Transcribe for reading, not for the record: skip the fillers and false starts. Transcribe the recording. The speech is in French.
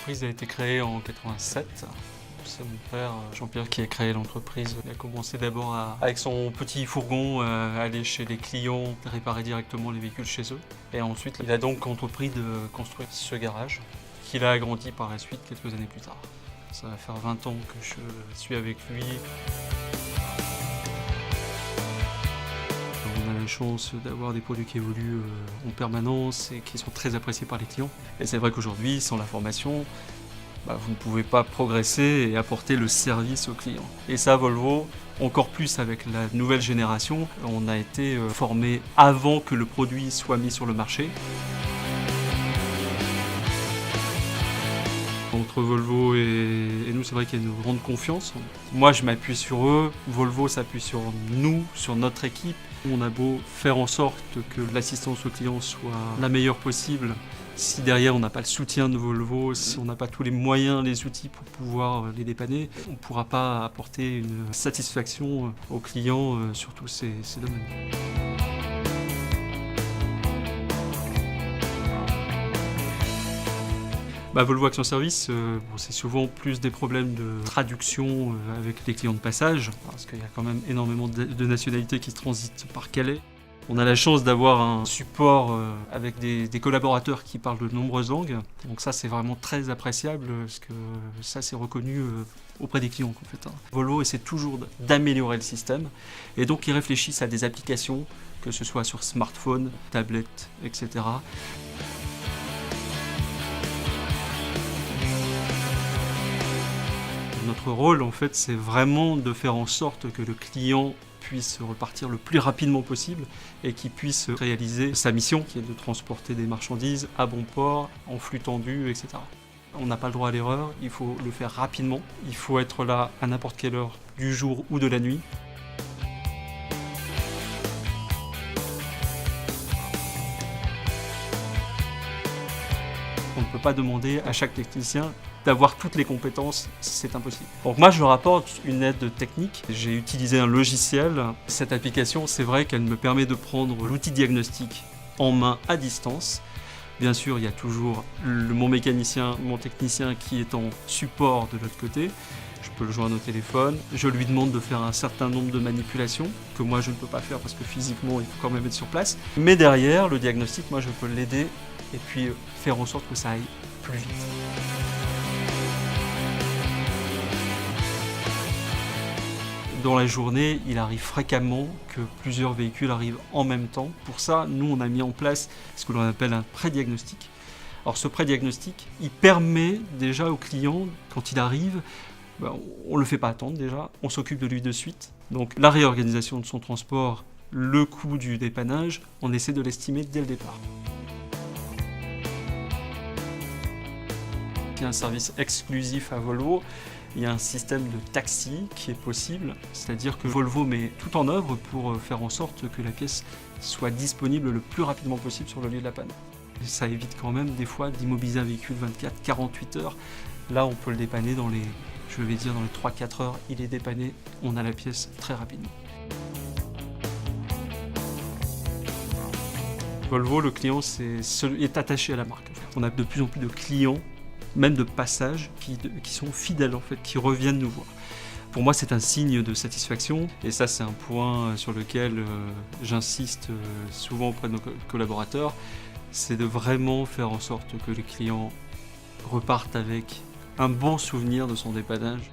L'entreprise a été créée en 87. C'est mon père Jean-Pierre qui a créé l'entreprise. Il a commencé d'abord avec son petit fourgon à aller chez les clients, réparer directement les véhicules chez eux. Et ensuite, il a donc entrepris de construire ce garage qu'il a agrandi par la suite quelques années plus tard. Ça va faire 20 ans que je suis avec lui. On a la chance d'avoir des produits qui évoluent en permanence et qui sont très appréciés par les clients. Et c'est vrai qu'aujourd'hui, sans la formation, vous ne pouvez pas progresser et apporter le service aux clients. Et ça, Volvo, encore plus avec la nouvelle génération, on a été formé avant que le produit soit mis sur le marché. Entre Volvo et nous, c'est vrai qu'il y a une grande confiance. Moi, je m'appuie sur eux, Volvo s'appuie sur nous, sur notre équipe. On a beau faire en sorte que l'assistance aux clients soit la meilleure possible. Si derrière on n'a pas le soutien de Volvo, si on n'a pas tous les moyens, les outils pour pouvoir les dépanner, on ne pourra pas apporter une satisfaction aux clients sur tous ces domaines. Volvo Action Service, c'est souvent plus des problèmes de traduction avec les clients de passage, parce qu'il y a quand même énormément de nationalités qui transitent par Calais. On a la chance d'avoir un support avec des collaborateurs qui parlent de nombreuses langues. Donc ça, c'est vraiment très appréciable, parce que ça, c'est reconnu auprès des clients. En fait. Volvo essaie toujours d'améliorer le système, et donc ils réfléchissent à des applications, que ce soit sur smartphone, tablette, etc. Notre rôle, en fait, c'est vraiment de faire en sorte que le client puisse repartir le plus rapidement possible et qu'il puisse réaliser sa mission, qui est de transporter des marchandises à bon port, en flux tendu, etc. On n'a pas le droit à l'erreur, il faut le faire rapidement, il faut être là à n'importe quelle heure du jour ou de la nuit. On ne peut pas demander à chaque technicien d'avoir toutes les compétences, c'est impossible. Donc moi je rapporte une aide technique, j'ai utilisé un logiciel. Cette application, c'est vrai qu'elle me permet de prendre l'outil diagnostic en main à distance. Bien sûr, il y a toujours mon mécanicien, mon technicien qui est en support de l'autre côté. Je peux le joindre au téléphone, je lui demande de faire un certain nombre de manipulations que moi je ne peux pas faire parce que physiquement il faut quand même être sur place. Mais derrière, le diagnostic, moi je peux l'aider et puis faire en sorte que ça aille plus vite. Dans la journée, il arrive fréquemment que plusieurs véhicules arrivent en même temps. Pour ça, nous, on a mis en place ce que l'on appelle un pré-diagnostic. Alors ce pré-diagnostic, il permet déjà au client, quand il arrive, on ne le fait pas attendre déjà, on s'occupe de lui de suite. Donc la réorganisation de son transport, le coût du dépannage, on essaie de l'estimer dès le départ. Il y a un service exclusif à Volvo. Il y a un système de taxi qui est possible, c'est-à-dire que Volvo met tout en œuvre pour faire en sorte que la pièce soit disponible le plus rapidement possible sur le lieu de la panne. Ça évite quand même des fois d'immobiliser un véhicule 24-48 heures. Là, on peut le dépanner dans les 3-4 heures, il est dépanné, on a la pièce très rapidement. Volvo, le client est attaché à la marque. On a de plus en plus de clients, même de passage, qui sont fidèles en fait, qui reviennent nous voir. Pour moi, c'est un signe de satisfaction et ça, c'est un point sur lequel j'insiste souvent auprès de nos collaborateurs, c'est de vraiment faire en sorte que les clients repartent avec un bon souvenir de son dépannage.